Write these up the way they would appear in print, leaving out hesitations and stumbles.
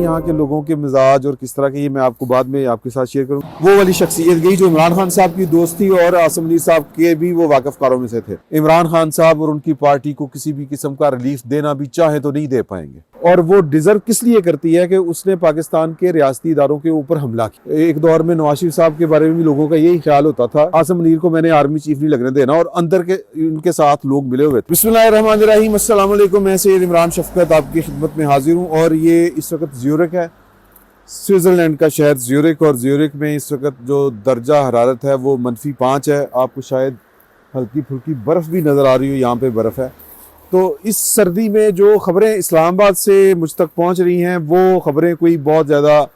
यहाँ के लोगों के मिजाज और किस तरह के, ये मैं आपको बाद में आपके साथ शेयर करूँ। वो वाली शख्सियत गई जो इमरान खान साहब की दोस्त थी और आसिम मुनीर साहब के भी वो वाकफकारों में से थे। इमरान खान साहब और उनकी पार्टी को किसी भी किस्म का रिलीफ देना भी चाहे तो नहीं दे पाएंगे, और वो डिजर्व किस लिए करती है कि उसने पाकिस्तान के रियासती इदारों के ऊपर हमला किया। एक दौर में नवाज शरीफ साहब के बारे में भी लोगों का यही ख्याल होता था आसिम मुनीर को मैंने आर्मी चीफ नहीं लगने देना, और अंदर के उनके साथ लोग मिले हुए थे। बिस्मिल्लाहिर्रहमानिर्रहीम, अस्सलाम वालेकुम। मैं सैयद इमरान शफकत आपकी खिदमत में हाजिर हूँ, और ये इस वक्त ज्यूरिख है, स्विट्जरलैंड का शहर ज्यूरिख, और ज्यूरिख में इस वक्त जो दर्जा हरारत है वो -5 है। आपको शायद हल्की फुल्की बर्फ़ भी नज़र आ रही हो, यहाँ पे बर्फ़ है। तो इस सर्दी में जो ख़बरें इस्लामाबाद से मुझ तक पहुँच रही हैं वो ख़बरें कोई बहुत ज़्यादा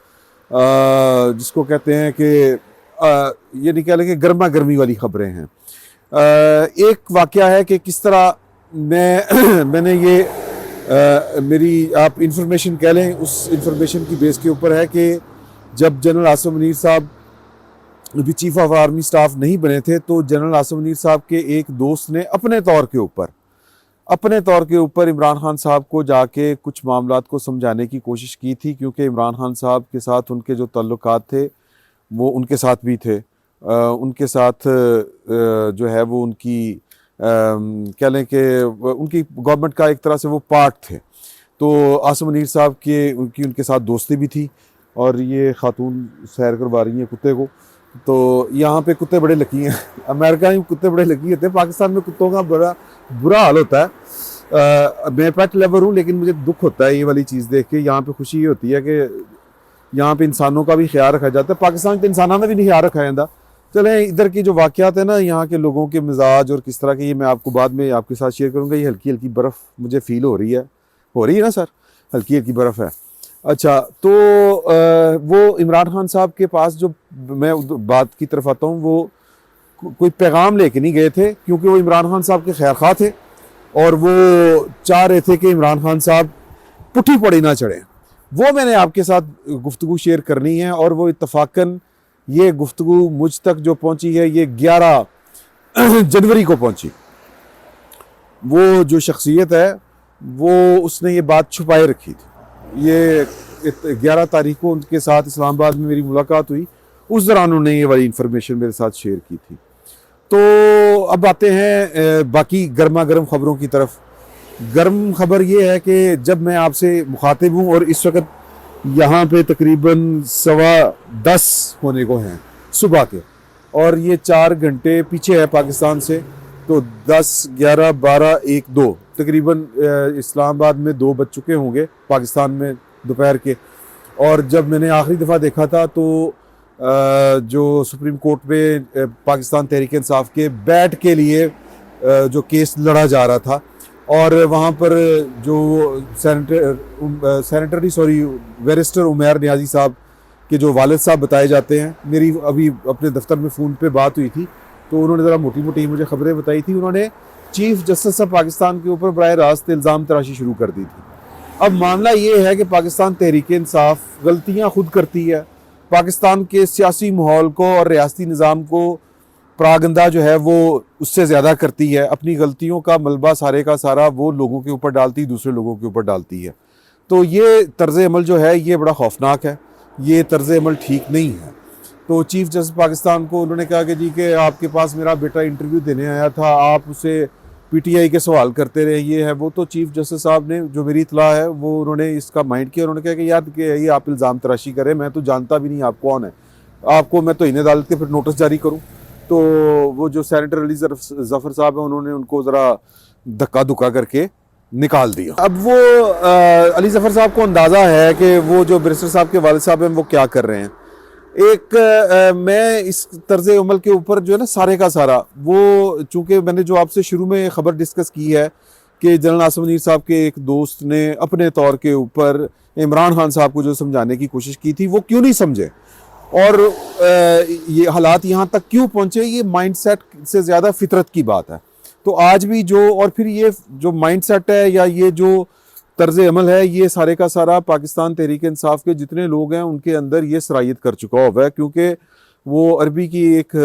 जिसको कहते हैं कि ये नहीं कह लें कि गर्मा गर्मी वाली ख़बरें हैं। एक वाक़या है कि किस तरह मैंने ये मेरी आप इंफॉर्मेशन कह लें, उस इंफॉर्मेशन की बेस के ऊपर है कि जब जनरल आसिम मुनीर साहब अभी चीफ ऑफ आर्मी स्टाफ नहीं बने थे तो जनरल आसिम मुनीर साहब के एक दोस्त ने अपने तौर के ऊपर इमरान खान साहब को जाके कुछ मामलात को समझाने की कोशिश की थी, क्योंकि इमरान खान साहब के साथ उनके जो ताल्लुकात थे वो उनके साथ भी थे। उनके साथ जो है वो उनकी कह लें कि उनकी गवर्नमेंट का एक तरह से वो पार्ट थे। तो आसिम मुनीर साहब के उनके साथ दोस्ती भी थी, और ये खातून सैर करवा रही हैं कुत्ते को। तो यहाँ पे कुत्ते बड़े लकी हैं, अमेरिका में कुत्ते बड़े लकी होते हैं, पाकिस्तान में कुत्तों का बड़ा बुरा हाल होता है। मैं पेट लवर हूँ, लेकिन मुझे दुख होता है ये वाली चीज़ देख के। यहाँ पे खुशी ये होती है कि यहाँ पे इंसानों का भी ख्याल रखा जाता है, पाकिस्तान के इंसानों ने भी नहीं ख्याल रखा जाता। चले इधर की जो वाक़यात है ना, यहाँ के लोगों के मिजाज और किस तरह के, ये मैं आपको बाद में आपके साथ शेयर करूँगा। ये हल्की हल्की बर्फ़ मुझे फ़ील हो रही है ना सर, हल्की हल्की बर्फ़ है। अच्छा, तो वो इमरान खान साहब के पास जो मैं बात की तरफ आता हूँ, वो कोई पैगाम लेके नहीं गए थे, क्योंकि वो इमरान खान साहब के खैरख्वाह थे और वो चाह रहे थे कि इमरान खान साहब पुट्ठी पड़ी ना चढ़े। वो मैंने आपके साथ गुफ्तगू शेयर करनी है, और वो इत्तफाकन ये गुफ्तगू मुझ तक जो पहुंची है ये 11 जनवरी को पहुंची। वो जो शख्सियत है वो उसने ये बात छुपाए रखी थी। ये 11 तारीख को उनके साथ इस्लामाबाद में मेरी मुलाकात हुई, उस दौरान उन्होंने ये वाली इन्फॉर्मेशन मेरे साथ शेयर की थी। तो अब आते हैं बाकी गर्मा गर्म ख़बरों की तरफ। गर्म खबर ये है कि जब मैं आपसे मुखातिब हूँ और इस वक्त यहाँ पे तकरीबन 10:15 होने को हैं सुबह के, और ये 4 घंटे पीछे है पाकिस्तान से, तो 10, 11, 12, 1, 2 तकरीबन इस्लामाबाद में 2 बज चुके होंगे, पाकिस्तान में दोपहर के। और जब मैंने आखिरी दफ़ा देखा था तो जो सुप्रीम कोर्ट में पाकिस्तान तहरीक इंसाफ के बैट के लिए जो केस लड़ा जा रहा था, और वहाँ पर जो बैरिस्टर उमैर नियाजी साहब के जो वालिद साहब बताए जाते हैं, मेरी अभी अपने दफ्तर में फ़ोन पे बात हुई थी तो उन्होंने ज़रा मोटी मोटी मुझे ख़बरें बताई थी। उन्होंने चीफ जस्टिस ऑफ पाकिस्तान के ऊपर बराह रास्त इल्ज़ाम तराशी शुरू कर दी थी। अब मामला ये है कि पाकिस्तान तहरीक इंसाफ गलतियाँ खुद करती है, पाकिस्तान के सियासी माहौल को और रियासती निज़ाम को परागंदा जो है वो उससे ज़्यादा करती है। अपनी गलतियों का मलबा सारे का सारा वो लोगों के ऊपर डालती, दूसरे लोगों के ऊपर डालती है। तो ये तर्ज़ अमल जो है ये बड़ा खौफनाक है, ये तर्ज़ अमल ठीक नहीं है। तो चीफ जस्टिस पाकिस्तान को उन्होंने कहा कि जी कि आपके पास मेरा बेटा इंटरव्यू देने आया था, आप उसे PTI के सवाल करते रहे, ये है वो। तो चीफ जस्टिस साहब ने, जो मेरी इतला है, वो उन्होंने इसका माइंड किया। उन्होंने कहा कि यार कि ये आप इल्ज़ाम तराशी करें, मैं तो जानता भी नहीं आप कौन है, आपको मैं तो इन्हें अदालत के फिर नोटिस जारी करूँ। तो वो जो सेनेटर अली जफ़र साहब हैं उन्होंने उनको ज़रा धक्का धुक्का करके निकाल दिया। अब वो अली जफ़र साहब को अंदाज़ा है कि वो जो बैरिस्टर साहब के वालिद साहब हैं वो क्या कर रहे हैं। मैं इस तर्ज़ अमल के ऊपर जो है ना सारे का सारा, वो चूँकि मैंने जो आपसे शुरू में ख़बर डिस्कस की है कि जनरल आसिम मुनीर साहब के एक दोस्त ने अपने तौर के ऊपर इमरान खान साहब को जो समझाने की कोशिश की थी, वो क्यों नहीं समझे, और ये हालात यहाँ तक क्यों पहुँचे, ये माइंडसेट से ज़्यादा फितरत की बात है। तो आज भी जो, और फिर ये जो माइंडसेट है या ये जो तर्ज़ अमल है, ये सारे का सारा पाकिस्तान तहरीक इंसाफ के जितने लोग हैं उनके अंदर ये सरायत कर चुका हुआ है। क्योंकि वो अरबी की एक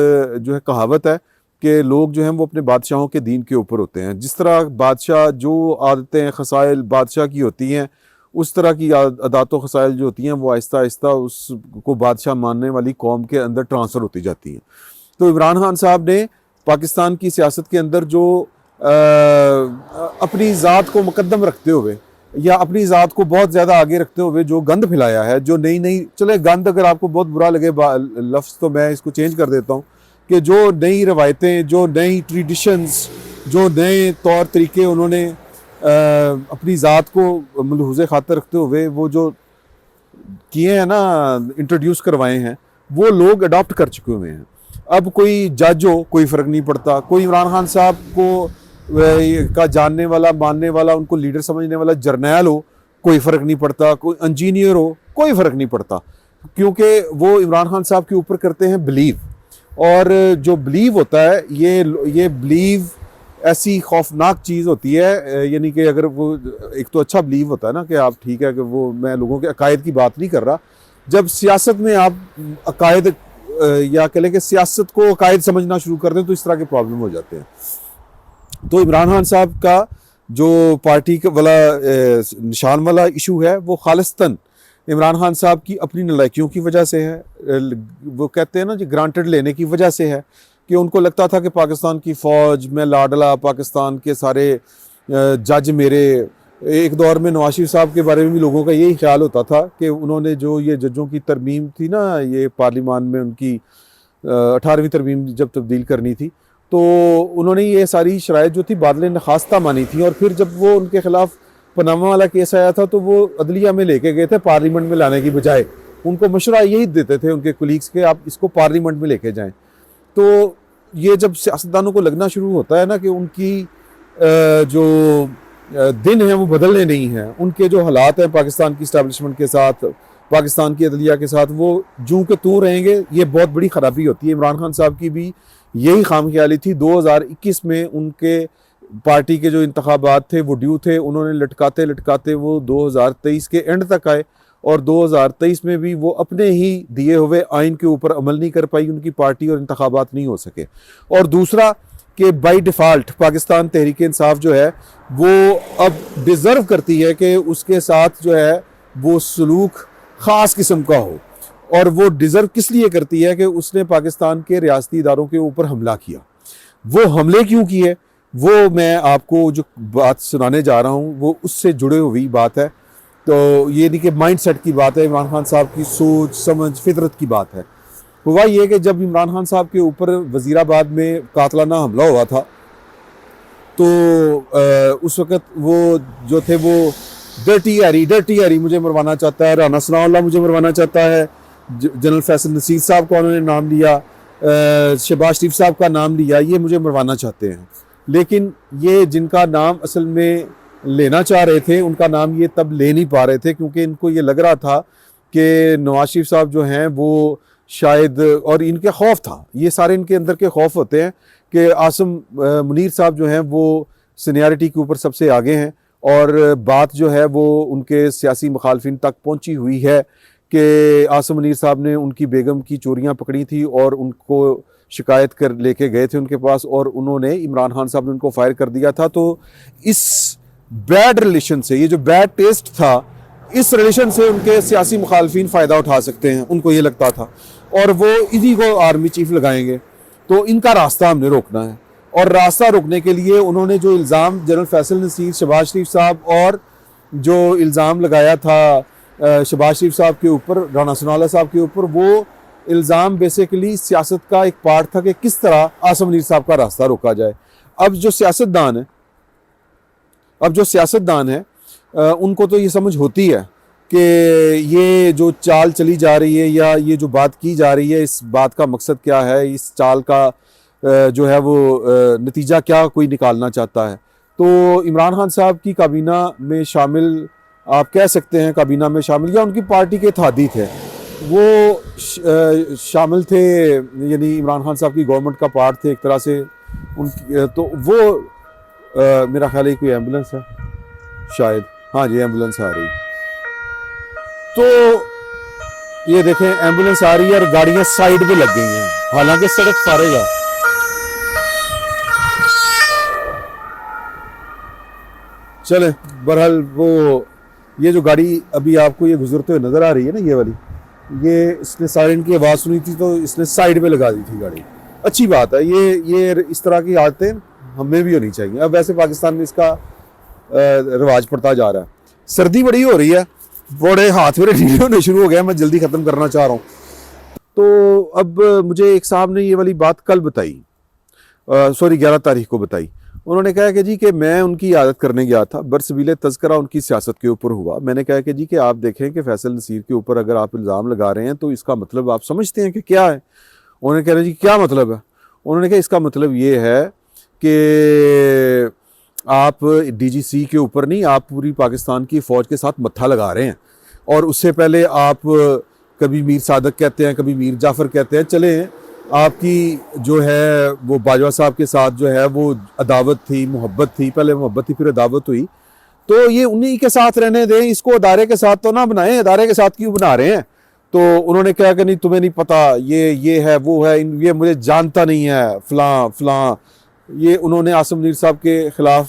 जो है कहावत है कि लोग जो हैं वो अपने बादशाहों के दीन के ऊपर होते हैं। जिस तरह बादशाह जो आदतें खसाइल बादशाह की होती हैं उस तरह की अदात व खसाइल जो होती हैं वो आहिस्ता आहिस्ता उसको बादशाह मानने वाली कौम के अंदर ट्रांसफ़र होती जाती हैं। तो इमरान खान साहब ने पाकिस्तान की सियासत के अंदर जो अपनी ज़ात को मुकद्दम रखते हुए या अपनी ज़ात को बहुत ज़्यादा आगे रखते हुए जो गंद फैलाया है, जो नई नई, चले गंद अगर आपको बहुत बुरा लगे लफ्ज़ तो मैं इसको चेंज कर देता हूँ, कि जो नई रवायतें, जो नई ट्रेडिशंस, जो नए तौर तरीके उन्होंने अपनी ज़ात को मलहूज़े खातर रखते हुए वो जो किए हैं ना, इंट्रोड्यूस करवाए हैं, वो लोग अडॉप्ट कर चुके हुए हैं। अब कोई जज हो कोई फ़र्क नहीं पड़ता, कोई इमरान खान साहब को का जानने वाला, मानने वाला, उनको लीडर समझने वाला जर्नैल हो, कोई फ़र्क नहीं पड़ता, कोई इंजीनियर हो, कोई फ़र्क नहीं पड़ता, क्योंकि वो इमरान खान साहब के ऊपर करते हैं बिलीव। और जो बिलीव होता है, ये बिलीव ऐसी खौफनाक चीज़ होती है, यानी कि अगर वो एक तो अच्छा बिलीव होता है ना कि आप ठीक है कि वो, मैं लोगों के अकायद की बात नहीं कर रहा, जब सियासत में आप अकायद या कह लें कि सियासत को अकायद समझना शुरू कर दें तो इस तरह के प्रॉब्लम हो जाते हैं। तो इमरान खान साहब का जो पार्टी का वाला निशान वाला इशू है वो खालिस्तन इमरान खान साहब की अपनी नालायकियों की वजह से है। वो कहते हैं ना जी, ग्रांटेड लेने की वजह से है कि उनको लगता था कि पाकिस्तान की फ़ौज में लाडला, पाकिस्तान के सारे जज मेरे। एक दौर में नवाज शरीफ साहब के बारे में भी लोगों का यही ख्याल होता था कि उन्होंने जो ये जजों की तरमीम थी ना, ये पार्लियामान में उनकी 18वीं तरमीम जब तब्दील करनी थी, तो उन्होंने ये सारी शराइत जो थी बादल नखास्ता मानी थी। और फिर जब वो उनके ख़िलाफ़ पनामा वाला केस आया था तो वो अदलिया में लेके गए थे, पार्लियामेंट में लाने की बजाय उनको मशवरा यही देते थे उनके कुलीग्स के, आप इसको पार्लियामेंट में लेके जाएं। तो ये जब सियासतदानों को लगना शुरू होता है ना कि उनकी जो दिन हैं वो बदलने नहीं हैं, उनके जो हालात हैं पाकिस्तान की इस्टेब्लिशमेंट के साथ, पाकिस्तान की अदलिया के साथ, वो जूं के तूं रहेंगे, ये बहुत बड़ी ख़राबी होती है। इमरान खान साहब की भी यही खामख्याली थी। 2021 में उनके पार्टी के जो इंतखाबात थे वो ड्यू थे, उन्होंने लटकाते लटकाते वो 2023 के एंड तक आए और 2023 में भी वो अपने ही दिए हुए आइन के ऊपर अमल नहीं कर पाई उनकी पार्टी और इंतखाबात नहीं हो सके। और दूसरा कि बाई डिफ़ॉल्ट पाकिस्तान तहरीक इंसाफ जो है वो अब डिज़र्व करती है कि उसके साथ जो है वो सलूक ख़ास किस्म का हो। और वो डिज़र्व किस लिए करती है कि उसने पाकिस्तान के रियासती इदारों के ऊपर हमला किया। वो हमले क्यों किए, वो मैं आपको जो बात सुनाने जा रहा हूँ वो उससे जुड़े हुई बात है। तो ये नहीं कि माइंड सेट की बात है, इमरान खान साहब की सोच समझ फितरत की बात है। हुआ ये कि जब इमरान खान साहब के ऊपर वज़ीराबाद में कातलाना हमला हुआ था तो उस वक़्त वो जो थे वो डर्टी हैरी मुझे मरवाना चाहता है, राना सनाउल्लाह मुझे मरवाना चाहता है, जनरल फैसल नसीर साहब का उन्होंने नाम लिया, शहबाज शरीफ साहब का नाम लिया, ये मुझे मरवाना चाहते हैं। लेकिन ये जिनका नाम असल में लेना चाह रहे थे उनका नाम ये तब ले नहीं पा रहे थे, क्योंकि इनको ये लग रहा था कि नवाज शरीफ साहब जो हैं वो शायद, और इनके खौफ था, ये सारे इनके अंदर के खौफ होते हैं कि आसिम मुनीर साहब जो हैं वो सीनियरिटी के ऊपर सबसे आगे हैं और बात जो है वो उनके सियासी मुखालफिन तक पहुंची हुई है कि आसिम मुनीर साहब ने उनकी बेगम की चोरियां पकड़ी थी और उनको शिकायत कर लेके गए थे उनके पास और उन्होंने, इमरान खान साहब ने उनको फायर कर दिया था। तो इस बैड रिलेशन से, ये जो बैड टेस्ट था, इस रिलेशन से उनके सियासी मुखालफिन फ़ायदा उठा सकते हैं, उनको ये लगता था, और वो इन्हीं को आर्मी चीफ लगाएंगे। तो इनका रास्ता हमने रोकना है। और रास्ता रोकने के लिए उन्होंने जो इल्ज़ाम जनरल फैसल नसीर, शहबाज शरीफ साहब, और जो इल्ज़ाम लगाया था शहबाज शरीफ साहब के ऊपर, राना सनाउल्लाह साहब के ऊपर, वो इल्ज़ाम बेसिकली सियासत का एक पार्ट था कि किस तरह आसिम मुनीर साहब का रास्ता रोका जाए। अब जो सियासतदान है उनको तो ये समझ होती है कि ये जो चाल चली जा रही है या ये जो बात की जा रही है, इस बात का मकसद क्या है, इस चाल का जो है वो नतीजा क्या कोई निकालना चाहता है। तो इमरान खान साहब की काबीना में शामिल, आप कह सकते हैं काबीना में शामिल, या उनकी पार्टी के इत्तेहादी थे, वो शामिल थे, यानी इमरान खान साहब की गवर्नमेंट का पार्ट थे एक तरह से उनकी। तो वो मेरा ख्याल है कोई एम्बुलेंस है शायद, हाँ जी एम्बुलेंस आ रही, तो ये देखें एम्बुलेंस आ रही है और गाड़ियां साइड पे लग गई हैं, हालांकि सड़क फारेग है। चले बहरहाल वो ये जो गाड़ी अभी आपको ये गुजरते हुए नज़र आ रही है ना, ये वाली, ये इसने सायरन की आवाज़ सुनी थी तो इसने साइड पे लगा दी थी गाड़ी। अच्छी बात है, ये इस तरह की आदतें हमें भी होनी चाहिए। अब वैसे पाकिस्तान में इसका रिवाज पड़ता जा रहा है। सर्दी बड़ी हो रही है, बड़े हाथ मेरे ढीले होने शुरू हो गए, मैं जल्दी ख़त्म करना चाह रहा हूँ। तो अब मुझे एक साहब ने ये वाली बात कल बताई, सॉरी 11 तारीख को बताई। उन्होंने कहा कि जी कि मैं उनकी आदत करने गया था, बरसबीले तज़किरा उनकी सियासत के ऊपर हुआ। मैंने कहा कि जी कि आप देखें कि फैसल नसीर के ऊपर अगर आप इल्ज़ाम लगा रहे हैं तो इसका मतलब आप समझते हैं कि क्या है। उन्होंने कहा जी क्या मतलब है। उन्होंने कहा इसका मतलब ये है कि आप DGC के ऊपर नहीं, आप पूरी पाकिस्तान की फ़ौज के साथ मत्था लगा रहे हैं। और उससे पहले आप कभी मीर सादक कहते हैं, कभी मीर जाफ़र कहते हैं। चले आपकी जो है वो बाजवा साहब के साथ जो है वो अदावत थी, मोहब्बत थी, पहले मोहब्बत थी फिर अदावत हुई, तो ये उन्हीं के साथ रहने दें, इसको अदारे के साथ तो ना बनाएं। अदारे के साथ क्यों बना रहे हैं। तो उन्होंने कहा कि नहीं तुम्हें नहीं पता, ये है वो है, ये मुझे जानता नहीं है, फ़लाँ। ये उन्होंने आसिम मुनीर साहब के ख़िलाफ़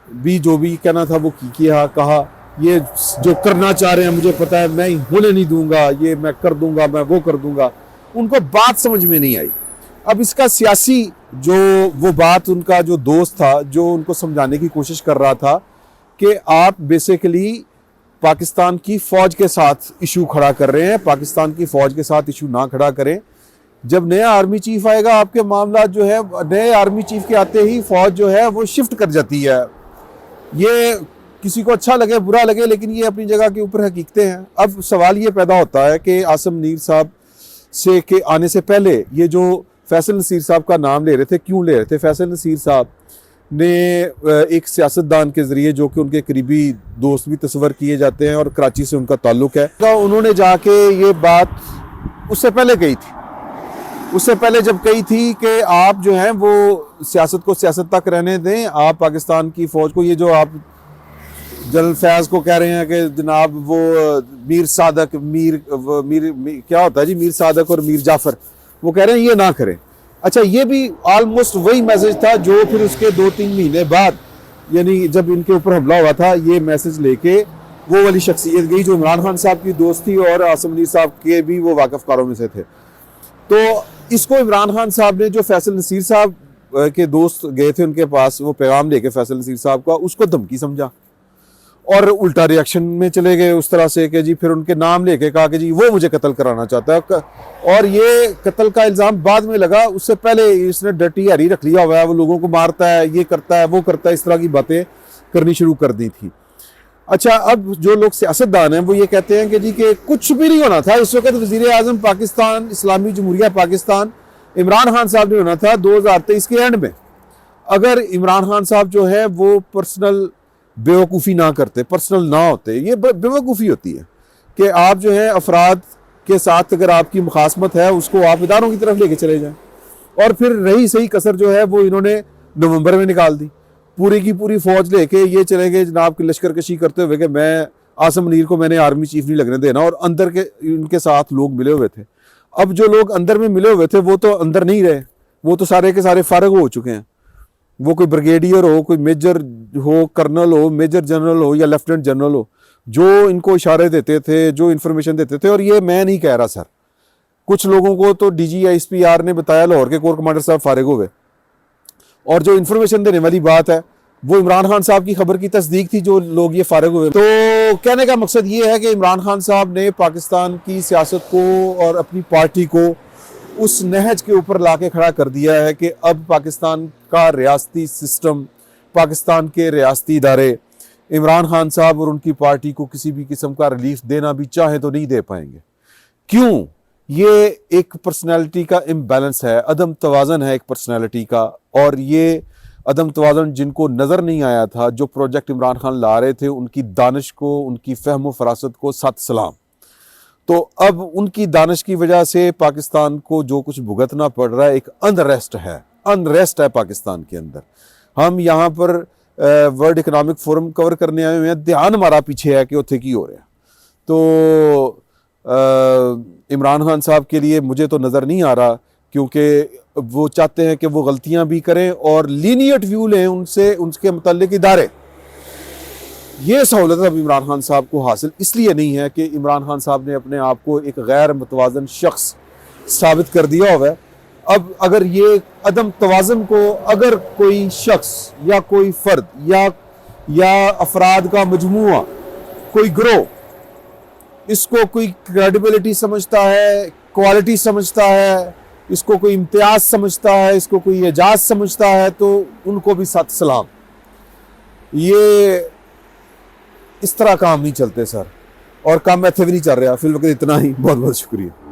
भी जो भी कहना था वो किया, कहा ये जो करना चाह रहे हैं मुझे पता है, मैं होने नहीं दूंगा, ये मैं कर दूंगा, मैं वो कर दूंगा। उनको बात समझ में नहीं आई। अब इसका सियासी जो वो बात, उनका जो दोस्त था जो उनको समझाने की कोशिश कर रहा था कि आप बेसिकली पाकिस्तान की फ़ौज के साथ इशू खड़ा कर रहे हैं, पाकिस्तान की फ़ौज के साथ इशू ना खड़ा करें। जब नया आर्मी चीफ आएगा आपके मामला जो है, नए आर्मी चीफ के आते ही फ़ौज जो है वो शिफ्ट कर जाती है। ये किसी को अच्छा लगे बुरा लगे, लेकिन ये अपनी जगह के ऊपर हकीकतें हैं। अब सवाल ये पैदा होता है कि आसिम मुनीर साहब से के आने से पहले ये जो फैसल नसीर साहब का नाम ले रहे थे, क्यों ले रहे थे। फैसल नसीर साहब ने एक सियासतदान के ज़रिए जो कि उनके करीबी दोस्त भी तस्वर किए जाते हैं और कराची से उनका ताल्लुक़ है, तो उन्होंने जाके ये बात उससे पहले कही थी। उससे पहले जब कही थी कि आप जो हैं वो सियासत को सियासत तक रहने दें, आप पाकिस्तान की फ़ौज को, ये जो आप जनरल फैज़ को कह रहे हैं कि जनाब वो मीर सादक मीर क्या होता है जी, मीर सादक और मीर जाफ़र, वो कह रहे हैं ये ना करें। अच्छा, ये भी ऑलमोस्ट वही मैसेज था जो फिर उसके 2-3 महीने बाद, यानी जब इनके ऊपर हमला हुआ था, ये मैसेज लेके वो वाली शख्सियत गई जो इमरान खान साहब की दोस्त थी और आसिम मुनीर साहब के भी वो वाकफ़कारों में से थे। तो इसको इमरान खान साहब ने, जो फैसल नसीर साहब के दोस्त गए थे उनके पास वो पैगाम लेके फैसल नसीर साहब का, उसको धमकी समझा और उल्टा रिएक्शन में चले गए उस तरह से कि जी फिर उनके नाम लेके कहा कि जी वो मुझे कत्ल कराना चाहता है। और ये कत्ल का इल्ज़ाम बाद में लगा, उससे पहले इसने डर्टी हैरी रख लिया हुआ है, वो लोगों को मारता है, ये करता है, वो करता है, इस तरह की बातें करनी शुरू कर दी थी। अच्छा, अब जो लोग सियासतदान हैं वो ये कहते हैं कि जी कि कुछ भी नहीं होना था। इस वक्त वज़ीर आज़म पाकिस्तान, इस्लामी जमहूरिया पाकिस्तान, इमरान खान साहब ने होना था 2023 के एंड में। अगर इमरान खान साहब जो है वो पर्सनल बेवकूफ़ी ना करते, पर्सनल ना होते, ये बेवकूफ़ी होती है कि आप जो है अफराद के साथ अगर आपकी मुखासमत है उसको आप इदारों की तरफ लेके चले जाएं। और फिर रही सही कसर जो है वो इन्होंने नवंबर में निकाल दी, पूरी की पूरी फ़ौज लेके ये चले गए जनाब की लश्कर कशी करते हुए कि मैं आसिम मुनीर को मैंने आर्मी चीफ नहीं लगने देना। और अंदर के इनके साथ लोग मिले हुए थे। अब जो लोग अंदर में मिले हुए थे वो तो अंदर नहीं रहे, वो तो सारे के सारे फारग हो चुके हैं। वो कोई ब्रिगेडियर हो, कोई मेजर हो, कर्नल हो, मेजर जनरल हो या लेफ्टिनेंट जनरल हो, जो इनको इशारे देते थे, जो इन्फॉर्मेशन देते थे। और ये मैं नहीं कह रहा सर, कुछ लोगों को तो DGSPR ने बताया, लाहौर के कोर कमांडर साहब फारिग हुए। और जो इन्फॉर्मेशन देने वाली बात है वो इमरान खान साहब की खबर की तस्दीक थी, जो लोग ये फारिग हुए। तो कहने का मकसद ये है कि इमरान खान साहब ने पाकिस्तान की सियासत को और अपनी पार्टी को उस नहज के ऊपर लाके खड़ा कर दिया है कि अब पाकिस्तान का रियासती सिस्टम, पाकिस्तान के रियासती इदारे इमरान खान साहब और उनकी पार्टी को किसी भी किस्म का रिलीफ देना भी चाहे तो नहीं दे पाएंगे। क्यों? ये एक पर्सनैलिटी का इम्बैलेंस है, अदम तवाज़न है एक पर्सनैलिटी का। और ये अदम तवाज़न जिनको नज़र नहीं आया था, जो प्रोजेक्ट इमरान खान ला रहे थे, उनकी दानिश को, उनकी फ़हम व फरासत को सत सलाम। तो अब उनकी दानिश की वजह से पाकिस्तान को जो कुछ भुगतना पड़ रहा है, एक अनरेस्ट है पाकिस्तान के अंदर। हम यहाँ पर वर्ल्ड इकनॉमिक फोरम कवर करने आए हुए हैं, ध्यान हमारा पीछे है कि उत्थे की हो रहा है। तो इमरान खान साहब के लिए मुझे तो नज़र नहीं आ रहा, क्योंकि वो चाहते हैं कि वो गलतियां भी करें और लीनियट व्यू लें उनसे, उनके मुतालिक इदारे। ये सहूलत अब इमरान खान साहब को हासिल इसलिए नहीं है कि इमरान खान साहब ने अपने आप को एक गैर मुतवाज़न शख्स साबित कर दिया हुआ है। अब अगर ये अदम तवाज़ुन को अगर कोई शख्स या कोई फ़र्द या अफराद का मजमूआ, कोई ग्रोह इसको कोई क्रेडिबिलिटी समझता है, क्वालिटी समझता है, इसको कोई इम्तियाज़ समझता है, इसको कोई एजाज़ समझता है, तो उनको भी सत सलाम। ये इस तरह काम नहीं चलते सर, और काम ऐसे भी नहीं चल रहा। फिलहाल इतना ही, बहुत बहुत शुक्रिया।